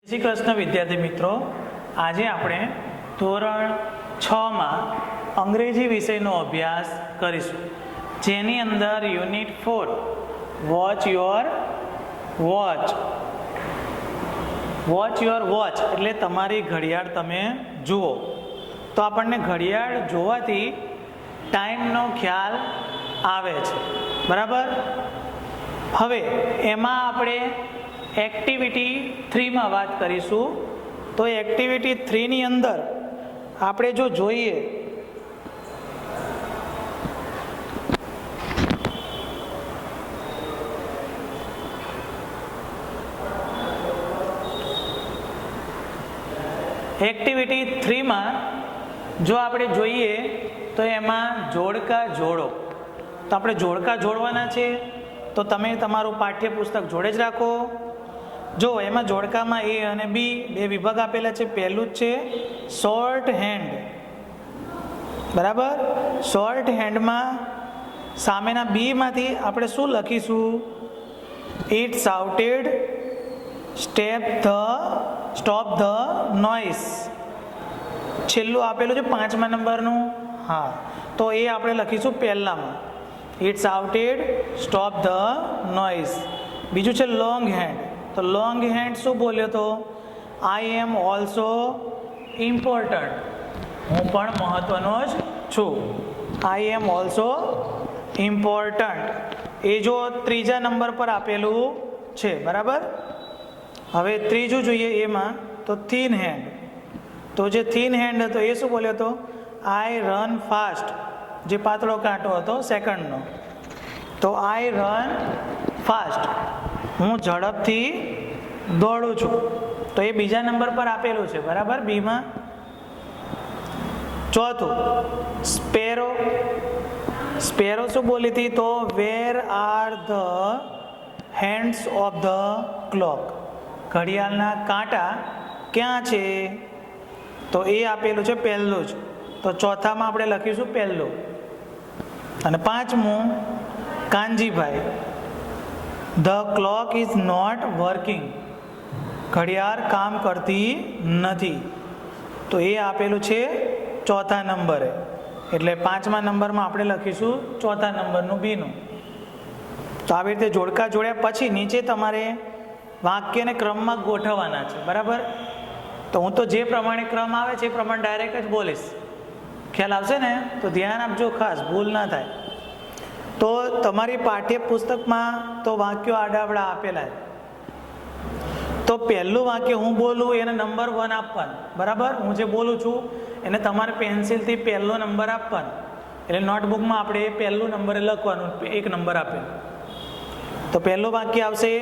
શ્રી કૃષ્ણ વિદ્યાર્થી મિત્રો, આજે આપણે ધોરણ 6 માં અંગ્રેજી વિષયનો અભ્યાસ કરીશું, જેની અંદર યુનિટ 4 વોચ યોર વોચ એટલે તમારી ઘડિયાળ તમે જુઓ. તો આપણને ઘડિયાળ જોવાથી ટાઈમનો ખ્યાલ આવે છે, બરાબર. હવે એમાં આપણે એક્ટિવિટી 3 માં વાત કરીશું. તો એક્ટિવિટી 3 ની અંદર આપણે જો જોઈએ એક્ટિવિટી 3 માં જો આપણે જોઈએ તો એમાં જોડકા જોડો. તો આપણે જોડકા જોડવાના છે, તો તમે તમારું પાઠ્યપુસ્તક જોડે જ રાખો. જો એમાં જોડકામાં એ અને બી બે વિભાગ આપેલા છે. પહેલું જ છે શોર્ટ હેન્ડ, બરાબર. શોર્ટ હેન્ડમાં સામેના બી માંથી આપણે શું લખીશું? It shouted stop the noise. છેલ્લું આપેલું છે 5મા નંબરનું. હા, તો એ આપણે લખીશું પહેલામાં. It shouted stop the noise. બીજું છે લોંગ હેન્ડ. તો લોંગ હેન્ડ શું બોલ્યો તો? આઈ એમ ઓલ્સો ઇમ્પોર્ટન્ટ. હું પણ મહત્વનો જ છું. આઈ એમ ઓલ્સો ઇમ્પોર્ટન્ટ. એ જો 3જા નંબર પર આપેલું છે, બરાબર. હવે ત્રીજું જોઈએ એમાં તો થીન હેન્ડ. તો જે થીન હેન્ડ હતો એ શું બોલ્યો હતો? I run fast. જે પાતળો કાંટો હતો સેકન્ડનો. તો આઈ રન ફાસ્ટ. હું ઝડપથી દોડું છું. તો એ બીજા નંબર પર આપેલું છે, બરાબર, બીમાં. ચોથું સ્પેરો. સ્પેરો શું બોલી હતી? તો where are the hands of the clock. ઘડિયાળના કાંટા ક્યાં છે? તો એ આપેલું છે પહેલું જ. તો ચોથામાં આપણે લખીશું પહેલું. અને 5મું Kanjibhai. The clock is not working. ઘડિયાળ કામ કરતી નથી. તો એ આપેલું છે ચોથા નંબરે. એટલે 5મા નંબરમાં આપણે લખીશું ચોથા નંબરનું બીનું. તો આવી રીતે જોડકા જોડ્યા પછી નીચે તમારે વાક્યને ક્રમમાં ગોઠવવાના છે, બરાબર. તો હું તો જે પ્રમાણે ક્રમ આવે છે એ પ્રમાણે ડાયરેક્ટ જ બોલીશ. ખ્યાલ આવશે ને? તો ધ્યાન આપજો, ખાસ ભૂલ ના થાય. તો તમારી પાઠ્યપુસ્તકમાં તો વાક્યો આડાવડા આપેલા છે. તો પહેલું વાક્ય હું બોલું એને નંબર 1 આપવાનું, બરાબર. હું જે બોલું છું એને તમારે પેન્સિલથી પહેલો નંબર આપવાનો. એટલે નોટબુકમાં આપણે એ પહેલું નંબરે લખવાનું, 1 નંબર આપેલો. તો પહેલું વાક્ય આવશે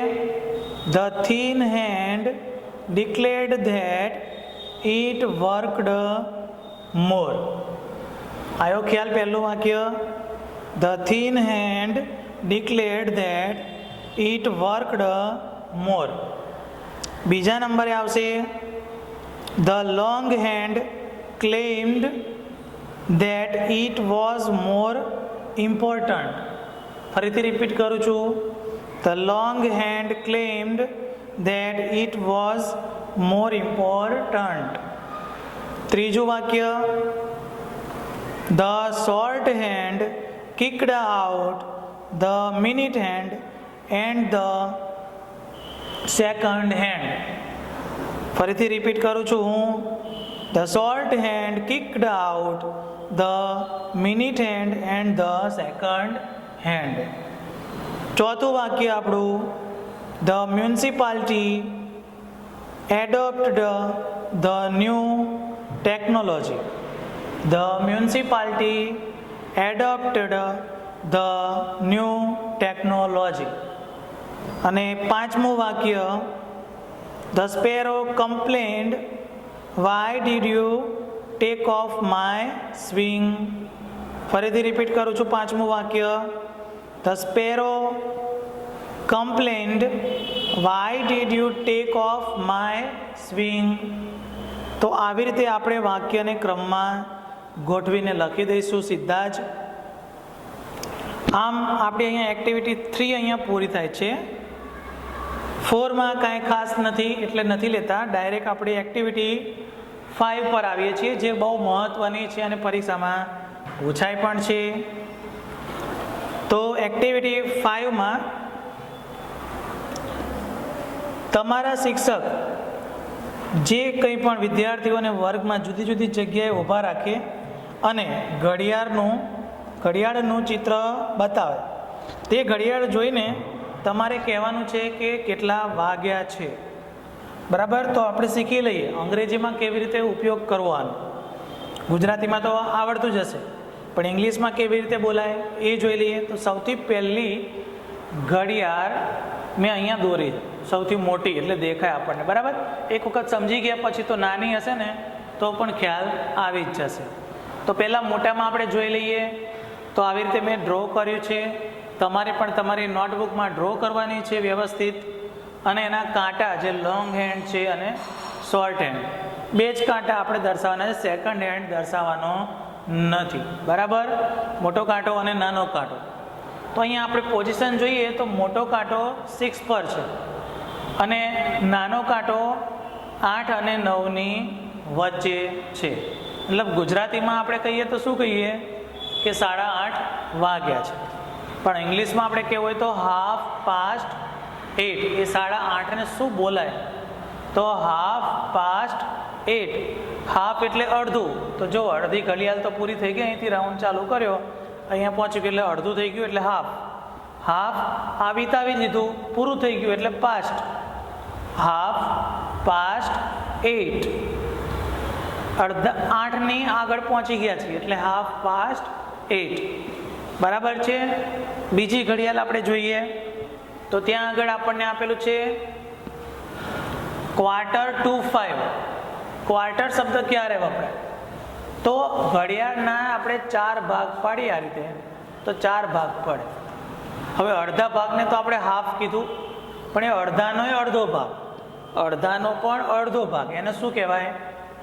the thin hand declared that it worked more. આવ્યો ખ્યાલ? પહેલું વાક્ય the thin hand declared that it worked more. બીજા નંબરે આવશે the long hand claimed that it was more important. ફરીથી રિપીટ કરું છું. The long hand claimed that it was more important. ત્રીજું વાક્ય the short hand kicked out the minute hand and the second hand. ફરીથી repeat કરું છું હું. The short hand kicked out the minute hand and the second hand. ચોથું વાક્ય આપણું the municipality adopted the new technology. The municipality adopted the new technology. અને 5મું વાક્ય the sparrow complained, why did you take off my swing? ફરીથી repeat કરું છું. 5મું વાક્ય the sparrow complained, why did you take off my swing? તો આવી રીતે આપણે વાક્યને ક્રમમાં ગોઠવીને લખી દઈશું સીધા જ. આમ આપણી અહીંયા એક્ટિવિટી 3 અહીંયા પૂરી થાય છે. 4માં કાંઈ ખાસ નથી એટલે નથી લેતા, ડાયરેક્ટ આપણે એક્ટિવિટી 5 પર આવીએ છીએ, જે બહુ મહત્ત્વની છે અને પરીક્ષામાં પૂછાય પણ છે. તો એક્ટિવિટી 5માં તમારા શિક્ષક જે કંઈ પણ વિદ્યાર્થીઓને વર્ગમાં જુદી જુદી જગ્યાએ ઊભા રાખે અને ઘડિયાળનું ચિત્ર બતાવે, તે ઘડિયાળ જોઈને તમારે કહેવાનું છે કે કેટલા વાગ્યા છે. બરાબર, તો આપણે શીખી લઈએ અંગ્રેજીમાં કેવી રીતે ઉપયોગ કરવો આનો. ગુજરાતીમાં તો આવડતું જ હશે, પણ ઇંગ્લિશમાં કેવી રીતે બોલાય એ જોઈ લઈએ. તો સૌથી પહેલી ઘડિયાળ મેં અહીંયા દોરી, સૌથી મોટી એટલે દેખાય આપણને. બરાબર, એક વખત સમજી ગયા પછી તો નાની હશે ને તો પણ ખ્યાલ આવી જ જશે. તો પહેલાં મોટામાં આપણે જોઈ લઈએ. તો આવી રીતે મેં ડ્રો કર્યું છે, તમારે પણ તમારી નોટબુકમાં ડ્રો કરવાની છે વ્યવસ્થિત. અને એના કાંટા જે લોંગ હેન્ડ છે અને શોર્ટ હેન્ડ, બે જ કાંટા આપણે દર્શાવવાના છે, સેકન્ડ હેન્ડ દર્શાવવાનો નથી. બરાબર, મોટો કાંટો અને નાનો કાંટો. તો અહીંયા આપણે પોઝિશન જોઈએ તો મોટો કાંટો 6 પર છે અને નાનો કાંટો 8 અને 9ની વચ્ચે છે. મતલબ ગુજરાતીમાં આપણે કહીએ તો શું કહીએ કે 8:30 વાગ્યા છે, પણ ઇંગ્લિશમાં આપણે કહેવું હોય તો 8:30. એ 8:30 ને શું બોલાય તો 8:30. હાફ એટલે અડધું. તો જો અડધી ઘડિયાળ તો પૂરી થઈ ગઈ, અહીંથી રાઉન્ડ ચાલુ કર્યો, અહીંયા પહોંચી ગયું એટલે અડધું થઈ ગયું એટલે હાફ. આ વિતાવી દીધું, પૂરું થઈ ગયું એટલે પાસ્ટ. 8:30. અડધા 8ની આગળ પહોંચી ગયા છીએ એટલે 8:30. બરાબર છે. બીજી ઘડિયાળ આપણે જોઈએ તો ત્યાં આગળ આપણને આપેલું છે 4:45. ક્વાર્ટર શબ્દ ક્યારે વપરાય તો ઘડિયાળના આપણે 4 ભાગ પાડીએ આ રીતે, તો 4 ભાગ પડે. હવે અડધા ભાગને તો આપણે હાફ કીધું, પણ એ અડધાનો અડધો ભાગ, અડધાનો પણ અડધો ભાગ, એને શું કહેવાય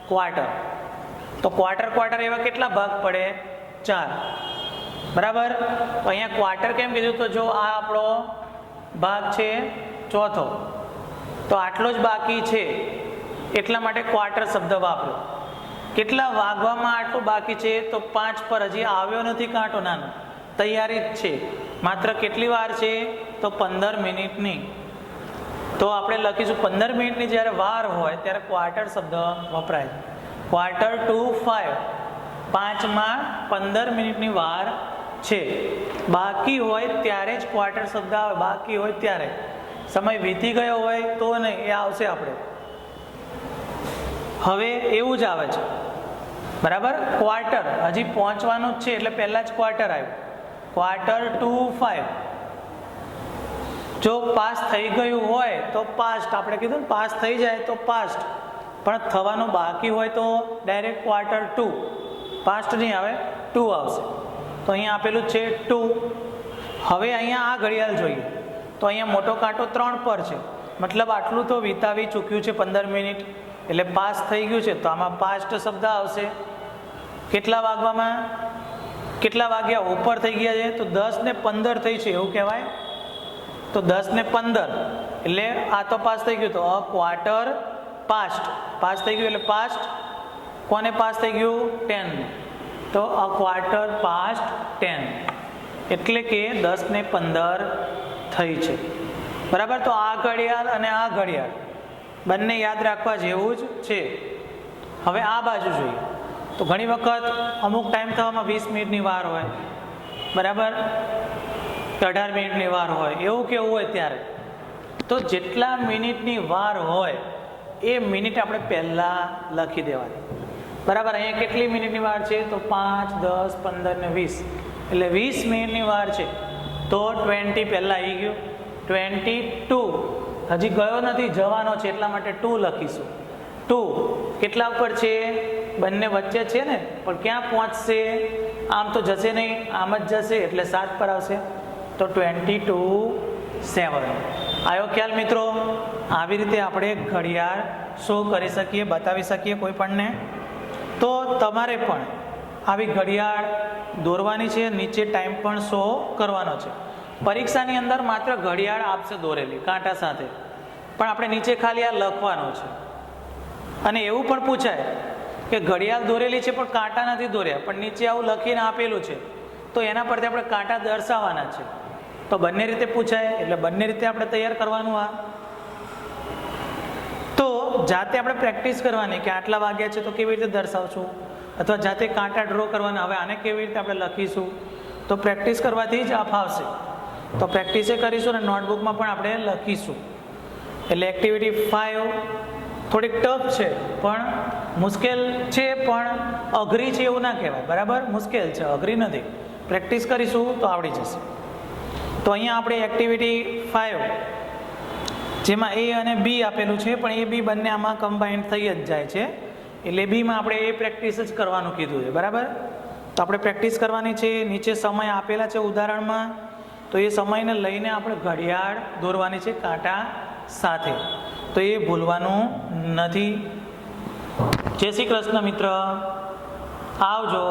ક્વાર્ટર. તો ક્વાર્ટર એવા કેટલા ભાગ પડે 4. બરાબર, તો અહીંયા ક્વાર્ટર કેમ કીધું તો જો આ આપણો ભાગ છે ચોથો, તો આટલો જ બાકી છે એટલા માટે ક્વાર્ટર શબ્દ વાપર્યો. કેટલા વાગવામાં આટલું બાકી છે તો 5 પર હજી આવ્યો નથી કાંટો, નાનો તૈયારી જ છે. માત્ર કેટલી વાર છે તો 15 મિનિટની. તો આપણે લખીશું 15 મિનિટની જ્યારે વાર હોય ત્યારે ક્વાર્ટર શબ્દ વપરાય. 4:45. 5માં 15 મિનિટની વાર છે. બાકી હોય ત્યારે જ ક્વાર્ટર શબ્દ આવે, બાકી હોય ત્યારે. સમય વીતી ગયો હોય તો નહીં, એ આવશે આપણે. હવે એવું જ આવે છે. બરાબર, ક્વાર્ટર હજી પહોંચવાનું જ છે એટલે પહેલાં જ ક્વાર્ટર આવ્યું. 4:25. જો પાસ થઈ ગયું હોય તો પાસ્ટ, આપણે કીધું ને પાસ થઈ જાય તો પાસ્ટ, પણ થવાનું બાકી હોય તો ડાયરેક્ટ 4:02. પાસ્ટ નહીં આવે, 2 આવશે. તો અહીંયા આપેલું છે 2. હવે અહીંયા આ ઘડિયાળ જોઈએ તો અહીંયા મોટો કાંટો 3 પર છે, મતલબ આટલું તો વિતાવી ચૂક્યું છે 15 મિનિટ એટલે પાસ થઈ ગયું છે. તો આમાં પાસ્ટ શબ્દ આવશે. કેટલા વાગવામાં, કેટલા વાગ્યા ઉપર થઈ ગયા છે તો 10:15 થઈ છે એવું કહેવાય. તો 10:15 એટલે આ તો પાસ થઈ ગયું, તો અ ક્વાર્ટર પાસ્ટ. પાસ થઈ ગયું એટલે પાસ્ટ. કોને પાસ થઈ ગયું 10, તો અ ક્વાર્ટર પાસ્ટ 10 એટલે કે 10:15 થઈ છે. બરાબર, તો આ ઘડિયાળ અને આ ઘડિયાળ બંને યાદ રાખવા જેવું જ છે. હવે આ બાજુ જોઈએ તો ઘણી વખત અમુક ટાઈમ થવામાં 20 મિનિટની વાર હોય, બરાબર, 18 મિનિટની વાર હોય, એવું કેવું હોય ત્યારે તો જેટલા મિનિટની વાર હોય એ મિનિટ આપણે પહેલાં લખી દેવાની. બરાબર, અહીંયા કેટલી મિનિટની વાર છે તો 5, 10, 15 ને 20 એટલે 20 મિનિટની વાર છે તો 20 પહેલાં આવી ગયું. 22 હજી ગયો નથી, જવાનો છે એટલા માટે 2 લખીશું. 2 કેટલા ઉપર છે, બંને વચ્ચે છે ને, પણ ક્યાં પહોંચશે, આમ તો જશે નહીં, આમ જ જશે એટલે 7 પર આવશે. તો 22:07. આવ્યો ખ્યાલ મિત્રો? આવી રીતે આપણે ઘડિયાળ શો કરી શકીએ, બતાવી શકીએ કોઈ પણને. તો તમારે પણ આવી ઘડિયાળ દોરવાની છે, નીચે ટાઈમ પણ શો કરવાનો છે. પરીક્ષાની અંદર માત્ર ઘડિયાળ આપશે દોરેલી કાંટા સાથે, પણ આપણે નીચે ખાલી આ લખવાનું છે. અને એવું પણ પૂછાય કે ઘડિયાળ દોરેલી છે પણ કાંટા નથી દોર્યા, પણ નીચે આવું લખીને આપેલું છે તો એના પરથી આપણે કાંટા દર્શાવવાના છે. તો બંને રીતે પૂછાય, એટલે બંને રીતે આપણે તૈયાર કરવાનું. આ તો જાતે આપણે પ્રેક્ટિસ કરવાની કે આટલા વાગ્યા છે તો કેવી રીતે દર્શાવશું, અથવા જાતે કાંટા ડ્રો કરવાના, હવે આને કેવી રીતે આપણે લખીશું. તો પ્રેક્ટિસ કરવાથી જ આ ફાવશે. તો પ્રેક્ટિસે કરીશું અને નોટબુકમાં પણ આપણે લખીશું. એટલે એક્ટિવિટી 5 થોડીક ટફ છે, પણ મુશ્કેલ છે, પણ અઘરી છે એવું ના કહેવાય. બરાબર, મુશ્કેલ છે, અઘરી નથી. પ્રેક્ટિસ કરીશું તો આવડી જશે. તો અહીંયા આપણે એક્ટિવિટી 5 જેમાં એ અને બી આપેલું છે, પણ એ બી બંને આમાં કમ્બાઇન્ડ થઈ જ જાય છે. એટલે બીમાં આપણે એ પ્રેક્ટિસ જ કરવાનું કીધું છે. બરાબર, તો આપણે પ્રેક્ટિસ કરવાની છે. નીચે સમય આપેલા છે ઉદાહરણમાં, તો એ સમયને લઈને આપણે ઘડિયાળ દોરવાની છે કાંટા સાથે. તો એ ભૂલવાનું નથી. જય શ્રી કૃષ્ણ મિત્ર, આવજો.